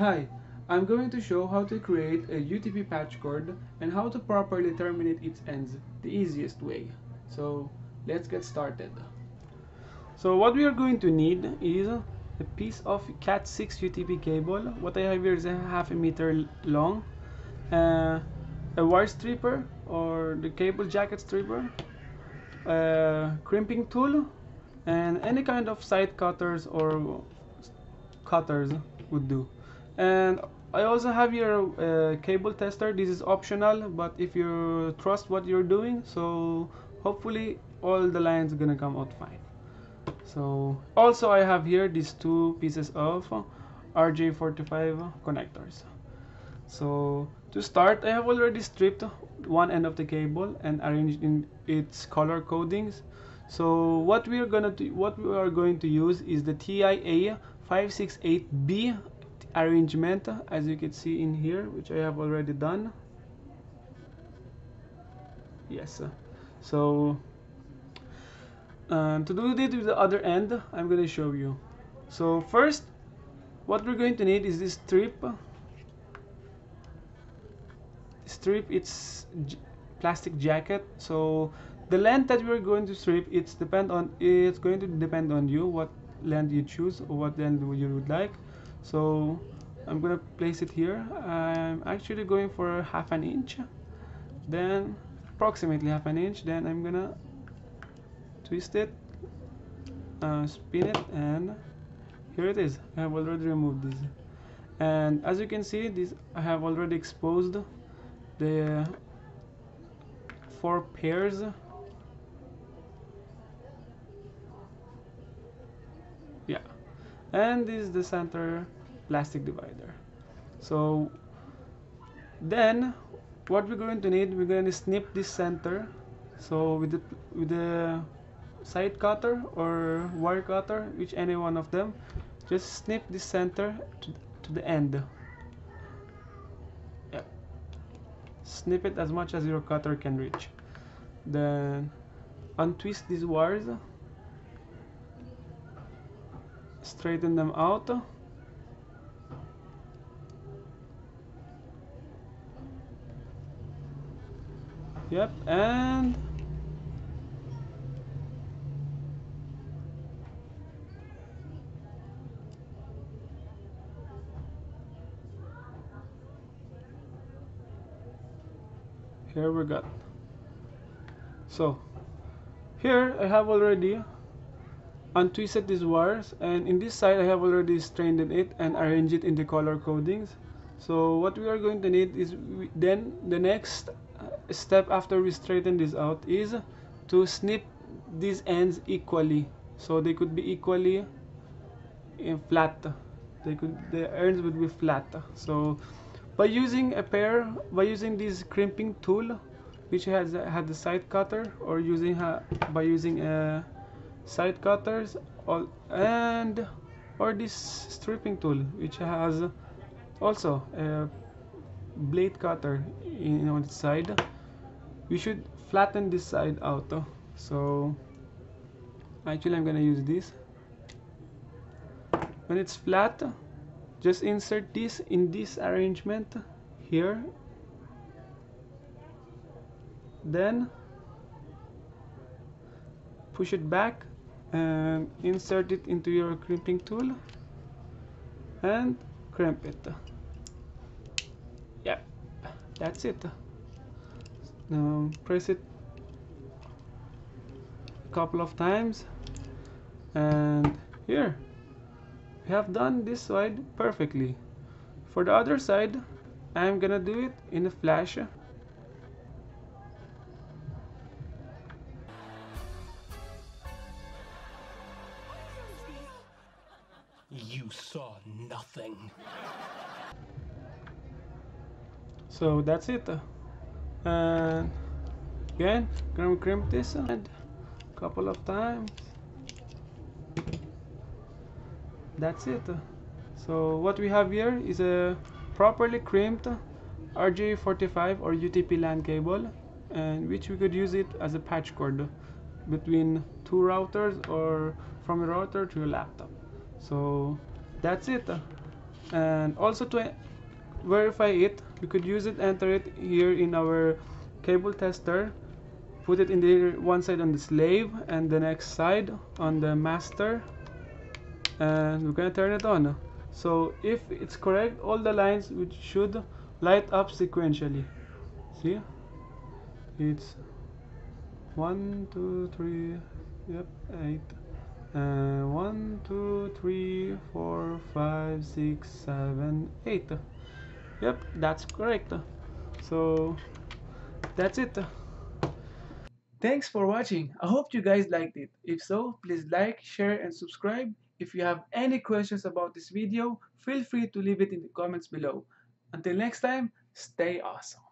Hi, I'm going to show how to create a UTP patch cord and how to properly terminate its ends the easiest way. So let's get started. So what we are going to need is a piece of Cat6 UTP cable. What I have here is a half a meter long, a wire stripper or the cable jacket stripper, a crimping tool, and any kind of side cutters or cutters would do. And I also have here a cable tester. This is optional, but if you trust what you're doing, so hopefully all the lines are gonna come out fine. So also I have here these two pieces of RJ45 connectors. So to start, I have already stripped one end of the cable and arranged in its color codings. So what we are going to use is the TIA 568B arrangement, as you can see in here, which I have already done. Yes. So to do it with the other end, I'm going to show you. So first, what we're going to need is this strip. It's plastic jacket. So the length that we're going to strip, it's going to depend on you what length you choose or what length you would like. So I'm gonna place it here. I'm actually going for half an inch, then approximately half an inch. Then I'm gonna twist it, spin it, and here it is. I have already removed this, and as you can see, this I have already exposed the 4 pairs. Yeah, and this is the center plastic divider. So then what we're going to need, we're going to snip this center. So with the side cutter or wire cutter, which any one of them, just snip this center to the end. Yep. Snip it as much as your cutter can reach. Then untwist these wires, straighten them out. Yep, and here we got. So here I have already untwisted these wires, and in this side I have already straightened it and arranged it in the color codings. So what we are going to need is then the next step after we straighten this out is to snip these ends equally, so they could be equally flat. The ends would be flat. So by using this crimping tool, which had the side cutter, or by using side cutters, or this stripping tool, which has also a blade cutter on its side, we should flatten this side out. So actually I'm gonna use this. When it's flat, just insert this in this arrangement here, then push it back and insert it into your crimping tool and crimp it. Yeah, that's it. Now press it a couple of times, and here we have done this side perfectly. For the other side, I'm gonna do it in a flash. You saw nothing. So that's it. And again, gonna crimp this side a couple of times. That's it. So what we have here is a properly crimped RJ45 or UTP LAN cable, and which we could use it as a patch cord between 2 routers or from a router to a laptop. So that's it. And also to verify it, we could use it, enter it here in our cable tester, put it in the one side on the slave and the next side on the master, and we're gonna turn it on. So if it's correct, all the lines which should light up sequentially. See, it's 1 2 3, yep, 8, 1 2 3 4 5 6 7 8. Yep, that's correct. So that's it. Thanks for watching. I hope you guys liked it. If so, please like, share, and subscribe. If you have any questions about this video, feel free to leave it in the comments below. Until next time, stay awesome.